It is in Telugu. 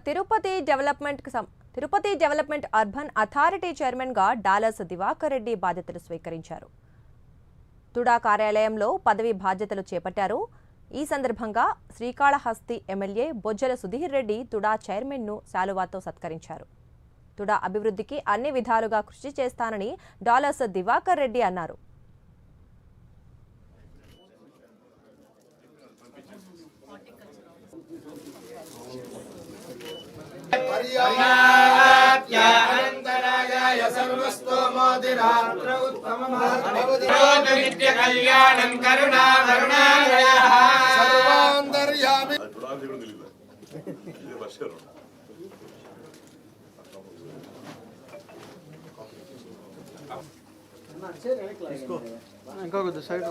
Tirupati development urban authority chairman గా డాలర్స్ దివాకర్ రెడ్డి బాధ్యతలు స్వీకరించారు. తుడా కార్యాలయంలో పదవి బాధ్యతలు చేపట్టారు. ఈ సందర్భంగా శ్రీకాళహస్తి ఎమ్మెల్యే బొజ్జల సుధీర్ రెడ్డి తుడా చైర్మన్ ను శాలువాతో సత్కరించారు. తుడా అభివృద్ధికి అన్ని విధాలుగా కృషి చేస్తానని డాలర్స్ దివాకర్ రెడ్డి అన్నారు. ఇంకా కొద్ది సైడ్